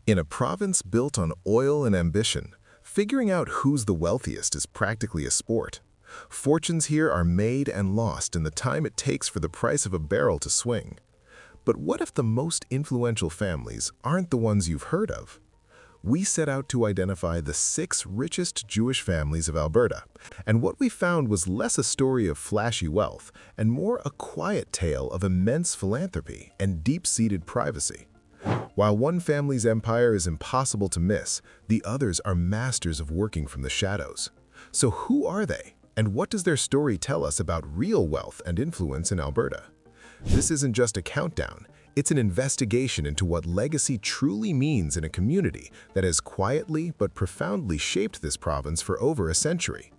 In a province built on oil and ambition, figuring out who's the wealthiest is practically a sport. Fortunes here are made and lost in the time it takes for the price of a barrel to swing. But what if the most influential families aren't the ones you've heard of? We set out to identify the 6 richest Jewish families of Alberta, and what we found was less a story of flashy wealth and more a quiet tale of immense philanthropy and deep-seated privacy. While one family's empire is impossible to miss, the others are masters of working from the shadows. So who are they, and what does their story tell us about real wealth and influence in Alberta? This isn't just a countdown, it's an investigation into what legacy truly means in a community that has quietly but profoundly shaped this province for over a century.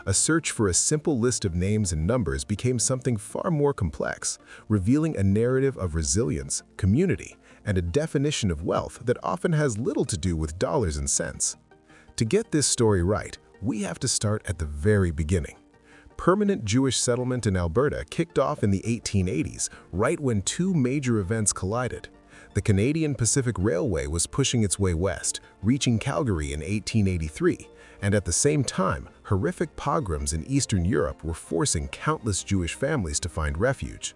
A search for a simple list of names and numbers became something far more complex, revealing a narrative of resilience, community, and a definition of wealth that often has little to do with dollars and cents. To get this story right, we have to start at the very beginning. Permanent Jewish settlement in Alberta kicked off in the 1880s, right when 2 major events collided. The Canadian Pacific Railway was pushing its way west, reaching Calgary in 1883, and at the same time, horrific pogroms in Eastern Europe were forcing countless Jewish families to find refuge.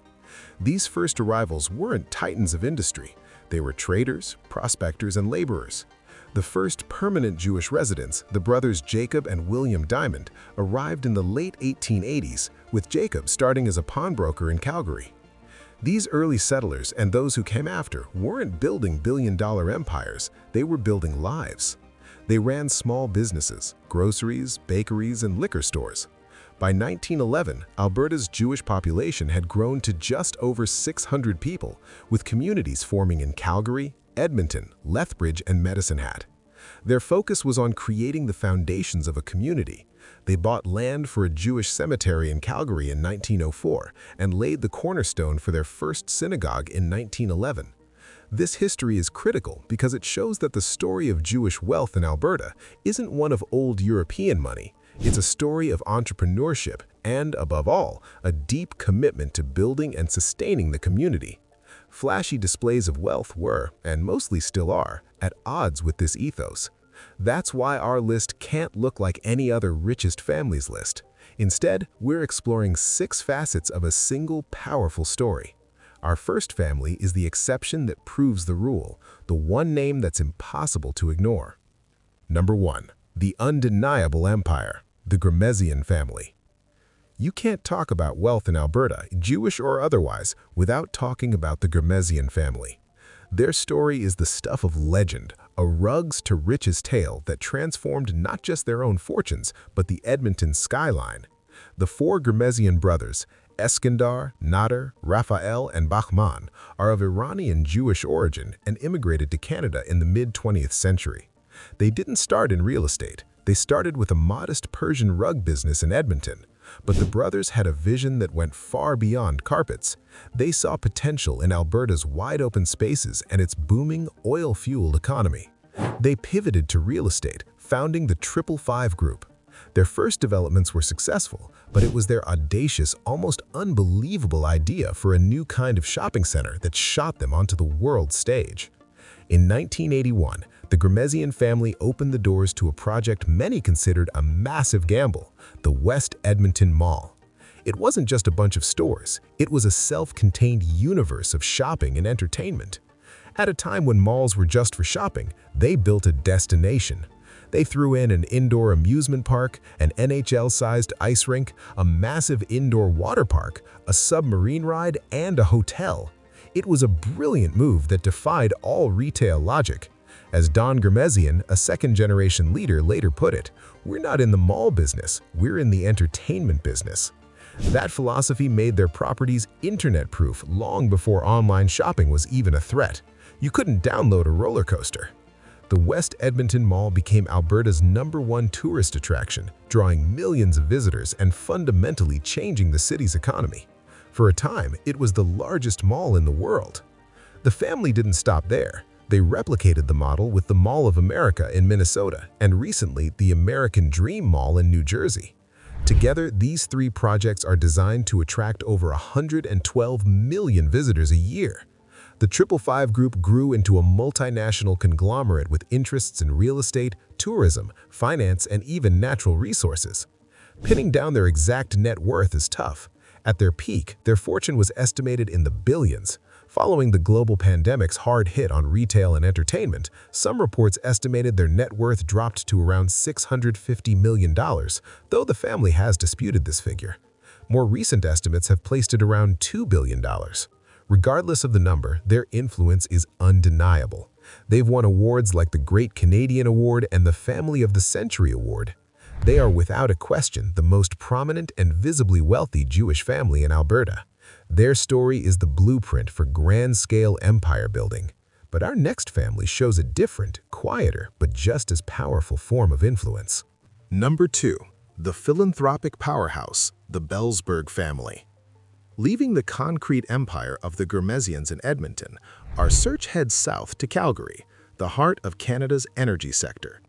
These first arrivals weren't titans of industry. They were traders, prospectors, and laborers. The first permanent Jewish residents, the brothers Jacob and William Diamond, arrived in the late 1880s, with Jacob starting as a pawnbroker in Calgary. These early settlers and those who came after weren't building billion-dollar empires, they were building lives. They ran small businesses, groceries, bakeries, and liquor stores. By 1911, Alberta's Jewish population had grown to just over 600 people, with communities forming in Calgary, Edmonton, Lethbridge, and Medicine Hat. Their focus was on creating the foundations of a community. They bought land for a Jewish cemetery in Calgary in 1904 and laid the cornerstone for their first synagogue in 1911. This history is critical because it shows that the story of Jewish wealth in Alberta isn't one of old European money. It's a story of entrepreneurship and, above all, a deep commitment to building and sustaining the community. Flashy displays of wealth were, and mostly still are, at odds with this ethos. That's why our list can't look like any other richest families list. Instead, we're exploring 6 facets of a single powerful story. Our first family is the exception that proves the rule, the one name that's impossible to ignore. Number 1. The undeniable empire, the Ghermezian family. You can't talk about wealth in Alberta, Jewish or otherwise, without talking about the Ghermezian family. Their story is the stuff of legend, a rugs-to-riches tale that transformed not just their own fortunes, but the Edmonton skyline. The 4 Ghermezian brothers, Eskandar, Nader, Raphael, and Bahman, are of Iranian Jewish origin and immigrated to Canada in the mid-20th century. They didn't start in real estate. They started with a modest Persian rug business in Edmonton. But the brothers had a vision that went far beyond carpets. They saw potential in Alberta's wide-open spaces and its booming, oil-fueled economy. They pivoted to real estate, founding the 555 Group. Their first developments were successful, but it was their audacious, almost unbelievable idea for a new kind of shopping center that shot them onto the world stage. In 1981, the Ghermezian family opened the doors to a project many considered a massive gamble, the West Edmonton Mall. It wasn't just a bunch of stores, it was a self-contained universe of shopping and entertainment. At a time when malls were just for shopping, they built a destination. They threw in an indoor amusement park, an NHL-sized ice rink, a massive indoor water park, a submarine ride, and a hotel. It was a brilliant move that defied all retail logic. As Don Ghermezian, a second-generation leader, later put it, "We're not in the mall business, we're in the entertainment business." That philosophy made their properties internet-proof long before online shopping was even a threat. You couldn't download a roller coaster. The West Edmonton Mall became Alberta's #1 tourist attraction, drawing millions of visitors and fundamentally changing the city's economy. For a time, it was the largest mall in the world. The family didn't stop there. They replicated the model with the Mall of America in Minnesota and recently the American Dream Mall in New Jersey. Together, these 3 projects are designed to attract over 112 million visitors a year. The 555 Group grew into a multinational conglomerate with interests in real estate, tourism, finance, and even natural resources. Pinning down their exact net worth is tough. At their peak, their fortune was estimated in the billions. Following the global pandemic's hard hit on retail and entertainment, some reports estimated their net worth dropped to around $650 million, though the family has disputed this figure. More recent estimates have placed it around $2 billion. Regardless of the number, their influence is undeniable. They've won awards like the Great Canadian Award and the Family of the Century Award. They are without a question the most prominent and visibly wealthy Jewish family in Alberta. Their story is the blueprint for grand-scale empire building. But our next family shows a different, quieter, but just as powerful form of influence. Number 2. The philanthropic powerhouse, the Bellsberg family. Leaving the concrete empire of the Gurmezians in Edmonton, our search heads south to Calgary, the heart of Canada's energy sector.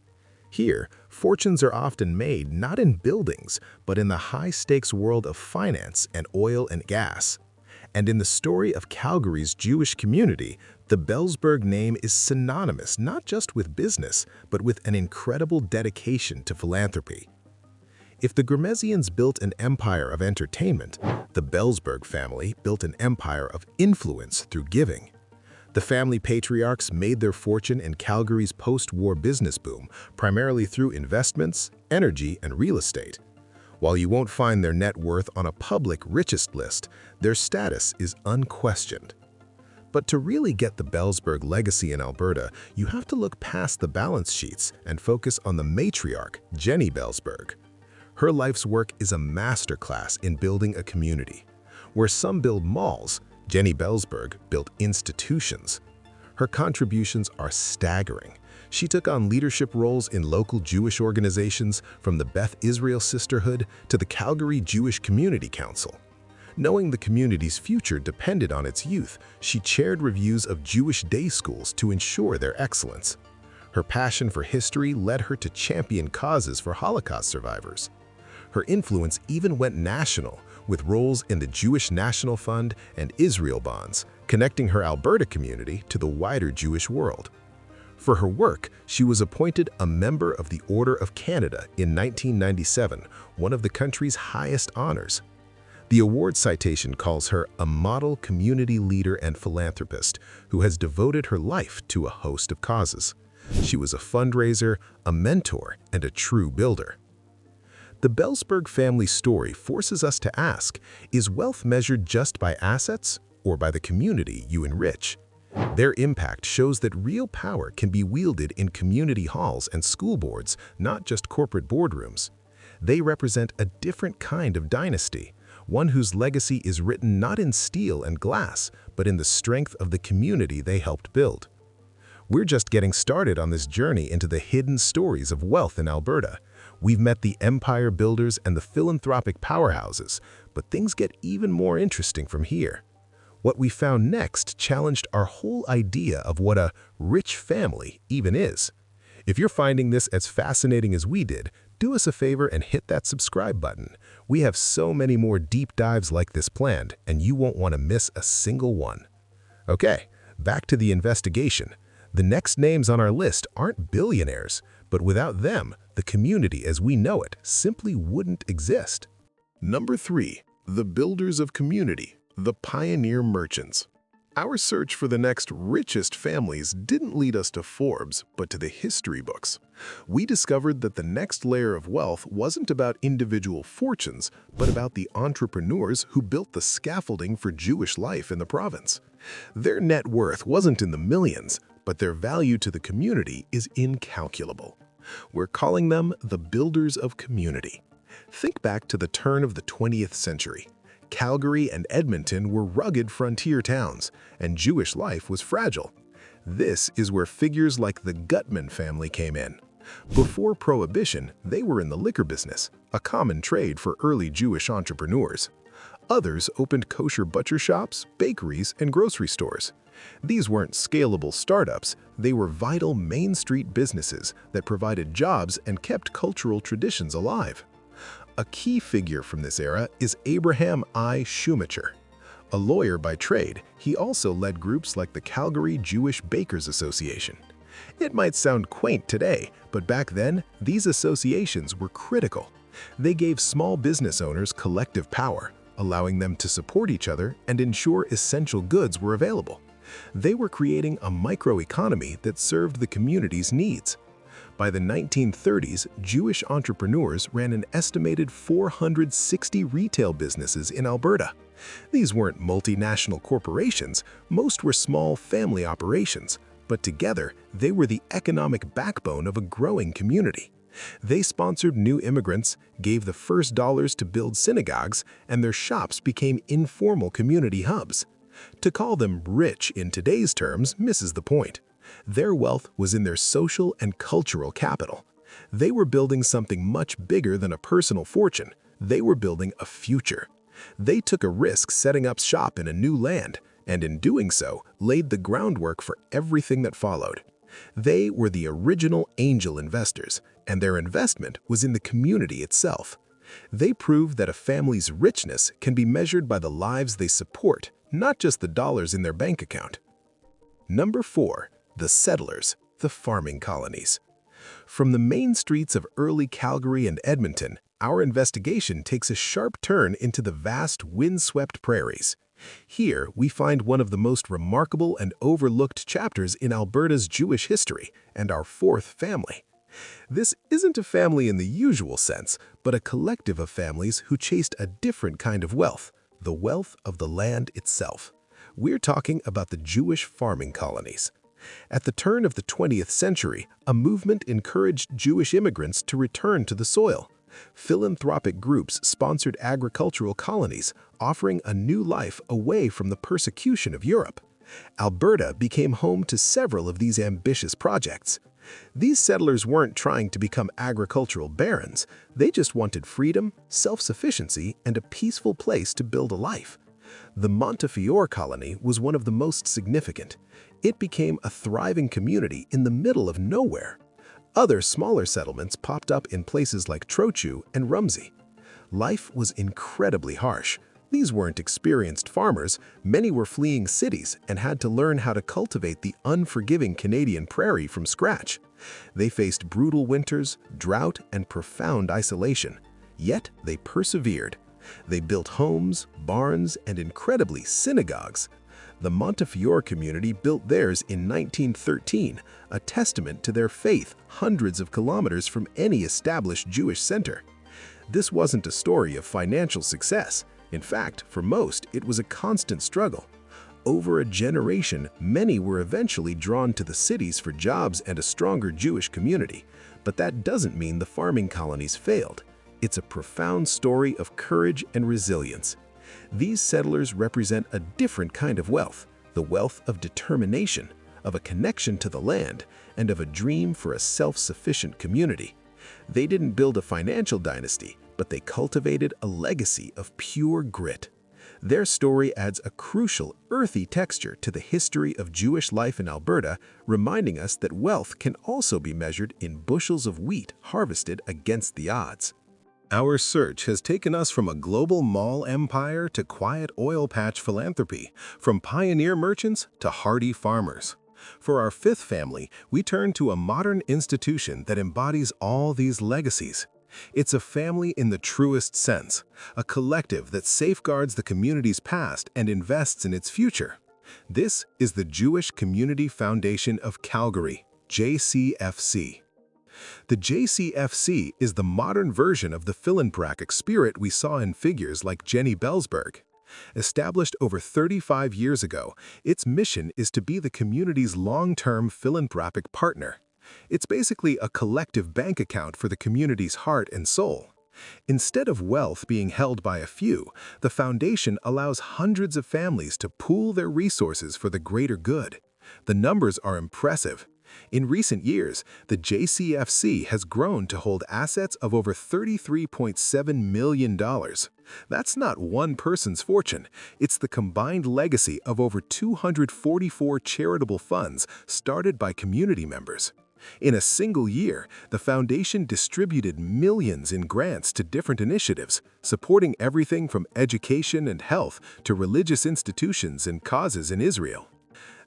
Here, fortunes are often made not in buildings, but in the high-stakes world of finance and oil and gas. And in the story of Calgary's Jewish community, the Bellsberg name is synonymous not just with business, but with an incredible dedication to philanthropy. If the Gurmezians built an empire of entertainment, the Bellsberg family built an empire of influence through giving. The family patriarchs made their fortune in Calgary's post-war business boom, primarily through investments, energy, and real estate. While you won't find their net worth on a public Richest list, their status is unquestioned. But to really get the Bellsberg legacy in Alberta, you have to look past the balance sheets and focus on the matriarch, Jenny Bellsberg. Her life's work is a masterclass in building a community. Where some build malls, Jenny Bellsberg built institutions. Her contributions are staggering. She took on leadership roles in local Jewish organizations, from the Beth Israel Sisterhood to the Calgary Jewish Community Council. Knowing the community's future depended on its youth, she chaired reviews of Jewish day schools to ensure their excellence. Her passion for history led her to champion causes for Holocaust survivors. Her influence even went national, with roles in the Jewish National Fund and Israel Bonds, connecting her Alberta community to the wider Jewish world. For her work, she was appointed a member of the Order of Canada in 1997, one of the country's highest honors. The award citation calls her a model community leader and philanthropist who has devoted her life to a host of causes. She was a fundraiser, a mentor, and a true builder. The Bellsberg family story forces us to ask, is wealth measured just by assets or by the community you enrich? Their impact shows that real power can be wielded in community halls and school boards, not just corporate boardrooms. They represent a different kind of dynasty, one whose legacy is written not in steel and glass, but in the strength of the community they helped build. We're just getting started on this journey into the hidden stories of wealth in Alberta. We've met the empire builders and the philanthropic powerhouses, but things get even more interesting from here. What we found next challenged our whole idea of what a rich family even is. If you're finding this as fascinating as we did, do us a favor and hit that subscribe button. We have so many more deep dives like this planned, and you won't want to miss a single one. Okay, back to the investigation. The next names on our list aren't billionaires, but without them, the community as we know it simply wouldn't exist. Number 3. The builders of community, the pioneer merchants. Our search for the next richest families didn't lead us to Forbes, but to the history books. We discovered that the next layer of wealth wasn't about individual fortunes, but about the entrepreneurs who built the scaffolding for Jewish life in the province. Their net worth wasn't in the millions, but their value to the community is incalculable. We're calling them the builders of community. Think back to the turn of the 20th century. Calgary and Edmonton were rugged frontier towns, and Jewish life was fragile. This is where figures like the Gutman family came in. Before Prohibition, they were in the liquor business, a common trade for early Jewish entrepreneurs. Others opened kosher butcher shops, bakeries, and grocery stores. These weren't scalable startups, they were vital Main Street businesses that provided jobs and kept cultural traditions alive. A key figure from this era is Abraham I. Schumacher. A lawyer by trade, he also led groups like the Calgary Jewish Bakers Association. It might sound quaint today, but back then, these associations were critical. They gave small business owners collective power, allowing them to support each other and ensure essential goods were available. They were creating a microeconomy that served the community's needs. By the 1930s, Jewish entrepreneurs ran an estimated 460 retail businesses in Alberta. These weren't multinational corporations, most were small family operations, but together they were the economic backbone of a growing community. They sponsored new immigrants, gave the first dollars to build synagogues, and their shops became informal community hubs. To call them rich in today's terms misses the point. Their wealth was in their social and cultural capital. They were building something much bigger than a personal fortune. They were building a future. They took a risk setting up shop in a new land, and in doing so, laid the groundwork for everything that followed. They were the original angel investors, and their investment was in the community itself. They proved that a family's richness can be measured by the lives they support, not just the dollars in their bank account. Number 4. The settlers, the farming colonies. From the main streets of early Calgary and Edmonton, our investigation takes a sharp turn into the vast, windswept prairies. Here, we find one of the most remarkable and overlooked chapters in Alberta's Jewish history, and our fourth family. This isn't a family in the usual sense, but a collective of families who chased a different kind of wealth, the wealth of the land itself. We're talking about the Jewish farming colonies. At the turn of the 20th century, a movement encouraged Jewish immigrants to return to the soil. Philanthropic groups sponsored agricultural colonies, offering a new life away from the persecution of Europe. Alberta became home to several of these ambitious projects. These settlers weren't trying to become agricultural barons. They just wanted freedom, self-sufficiency, and a peaceful place to build a life. The Montefiore colony was one of the most significant. It became a thriving community in the middle of nowhere. Other smaller settlements popped up in places like Trochu and Rumsey. Life was incredibly harsh. These weren't experienced farmers. Many were fleeing cities and had to learn how to cultivate the unforgiving Canadian prairie from scratch. They faced brutal winters, drought, and profound isolation. Yet they persevered. They built homes, barns, and incredibly, synagogues. The Montefiore community built theirs in 1913, a testament to their faith hundreds of kilometers from any established Jewish center. This wasn't a story of financial success. In fact, for most, it was a constant struggle. Over a generation, many were eventually drawn to the cities for jobs and a stronger Jewish community. But that doesn't mean the farming colonies failed. It's a profound story of courage and resilience. These settlers represent a different kind of wealth, the wealth of determination, of a connection to the land, and of a dream for a self-sufficient community. They didn't build a financial dynasty, but they cultivated a legacy of pure grit. Their story adds a crucial, earthy texture to the history of Jewish life in Alberta, reminding us that wealth can also be measured in bushels of wheat harvested against the odds. Our search has taken us from a global mall empire to quiet oil patch philanthropy, from pioneer merchants to hardy farmers. For our fifth family, we turn to a modern institution that embodies all these legacies. It's a family in the truest sense, a collective that safeguards the community's past and invests in its future. This is the Jewish Community Foundation of Calgary, JCFC. The JCFC is the modern version of the philanthropic spirit we saw in figures like Jenny Belsberg. Established over 35 years ago, its mission is to be the community's long-term philanthropic partner. It's basically a collective bank account for the community's heart and soul. Instead of wealth being held by a few, the foundation allows hundreds of families to pool their resources for the greater good. The numbers are impressive. In recent years, the JCFC has grown to hold assets of over $33.7 million. That's not one person's fortune. It's the combined legacy of over 244 charitable funds started by community members. In a single year, the foundation distributed millions in grants to different initiatives, supporting everything from education and health to religious institutions and causes in Israel.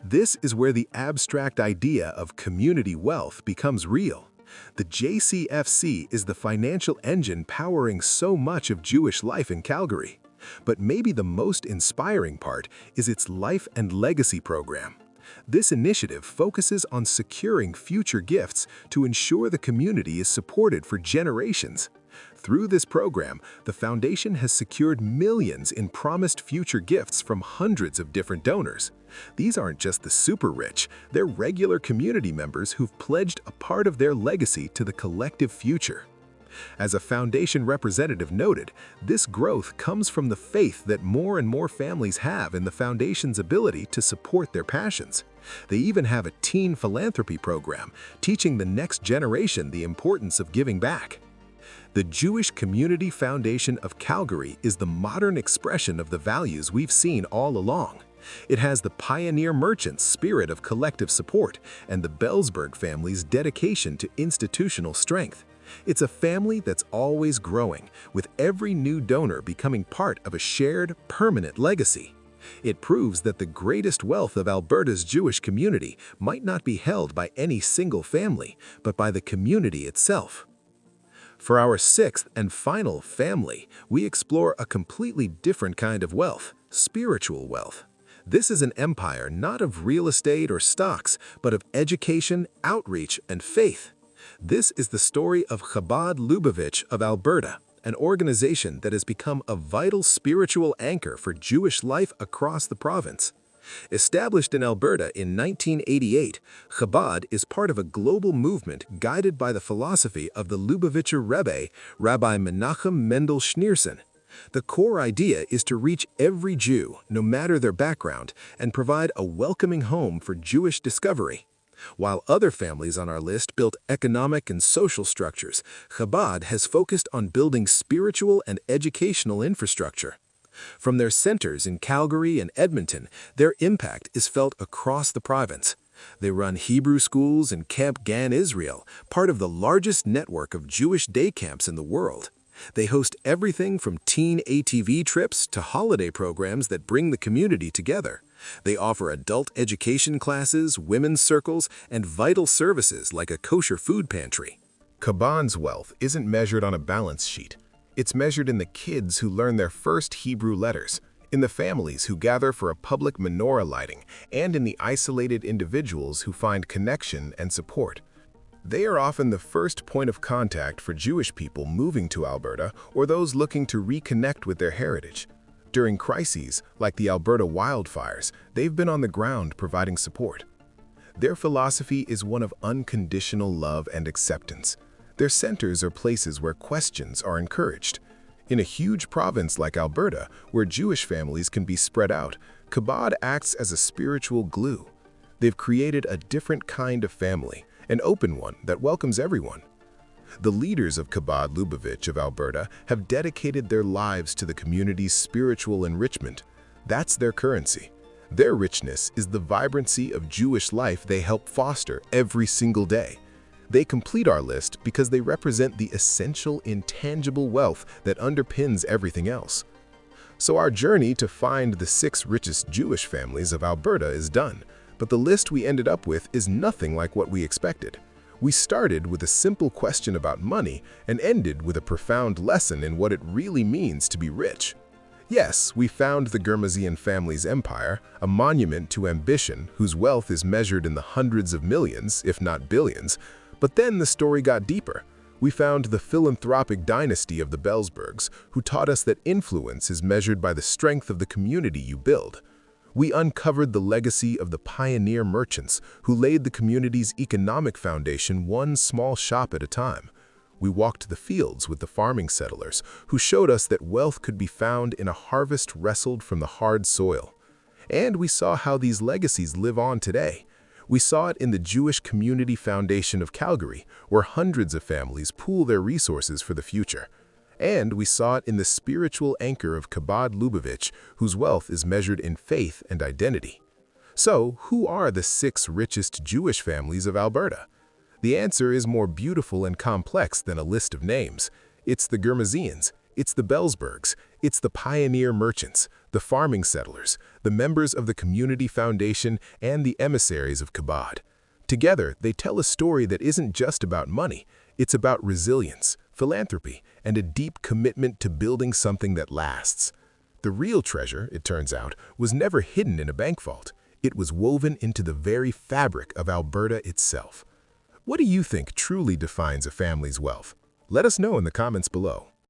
This is where the abstract idea of community wealth becomes real. The JCFC is the financial engine powering so much of Jewish life in Calgary. But maybe the most inspiring part is its Life and Legacy program. This initiative focuses on securing future gifts to ensure the community is supported for generations. Through this program, the foundation has secured millions in promised future gifts from hundreds of different donors. These aren't just the super rich, they're regular community members who've pledged a part of their legacy to the collective future. As a foundation representative noted, this growth comes from the faith that more and more families have in the foundation's ability to support their passions. They even have a teen philanthropy program, teaching the next generation the importance of giving back. The Jewish Community Foundation of Calgary is the modern expression of the values we've seen all along. It has the pioneer merchant's spirit of collective support and the Bellsberg family's dedication to institutional strength. It's a family that's always growing, with every new donor becoming part of a shared, permanent legacy. It proves that the greatest wealth of Alberta's Jewish community might not be held by any single family, but by the community itself. For our sixth and final family, we explore a completely different kind of wealth, spiritual wealth. This is an empire not of real estate or stocks, but of education, outreach, and faith. This is the story of Chabad Lubavitch of Alberta, an organization that has become a vital spiritual anchor for Jewish life across the province. Established in Alberta in 1988, Chabad is part of a global movement guided by the philosophy of the Lubavitcher Rebbe, Rabbi Menachem Mendel Schneerson. The core idea is to reach every Jew, no matter their background, and provide a welcoming home for Jewish discovery. While other families on our list built economic and social structures, Chabad has focused on building spiritual and educational infrastructure. From their centers in Calgary and Edmonton, their impact is felt across the province. They run Hebrew schools in Camp Gan, Israel, part of the largest network of Jewish day camps in the world. They host everything from teen ATV trips to holiday programs that bring the community together. They offer adult education classes, women's circles, and vital services like a kosher food pantry. Chabad's wealth isn't measured on a balance sheet. It's measured in the kids who learn their first Hebrew letters, in the families who gather for a public menorah lighting, and in the isolated individuals who find connection and support. They are often the first point of contact for Jewish people moving to Alberta or those looking to reconnect with their heritage. During crises, like the Alberta wildfires, they've been on the ground providing support. Their philosophy is one of unconditional love and acceptance. Their centers are places where questions are encouraged. In a huge province like Alberta, where Jewish families can be spread out, Chabad acts as a spiritual glue. They've created a different kind of family, an open one that welcomes everyone. The leaders of Chabad Lubavitch of Alberta have dedicated their lives to the community's spiritual enrichment. That's their currency. Their richness is the vibrancy of Jewish life they help foster every single day. They complete our list because they represent the essential, intangible wealth that underpins everything else. So our journey to find the 6 richest Jewish families of Alberta is done, but the list we ended up with is nothing like what we expected. We started with a simple question about money and ended with a profound lesson in what it really means to be rich. Yes, we found the Gurmazian family's empire, a monument to ambition whose wealth is measured in the hundreds of millions, if not billions. But then the story got deeper. We found the philanthropic dynasty of the Bellsbergs, who taught us that influence is measured by the strength of the community you build. We uncovered the legacy of the pioneer merchants who laid the community's economic foundation one small shop at a time. We walked the fields with the farming settlers who showed us that wealth could be found in a harvest wrestled from the hard soil. And we saw how these legacies live on today. We saw it in the Jewish Community Foundation of Calgary, where hundreds of families pool their resources for the future. And we saw it in the spiritual anchor of Chabad Lubavitch, whose wealth is measured in faith and identity. So, who are the 6 richest Jewish families of Alberta? The answer is more beautiful and complex than a list of names. It's the Gurmazians, it's the Bellsbergs, it's the pioneer merchants, the farming settlers, the members of the community foundation, and the emissaries of Kabod. Together, they tell a story that isn't just about money. It's about resilience, philanthropy, and a deep commitment to building something that lasts. The real treasure, it turns out, was never hidden in a bank vault. It was woven into the very fabric of Alberta itself. What do you think truly defines a family's wealth? Let us know in the comments below.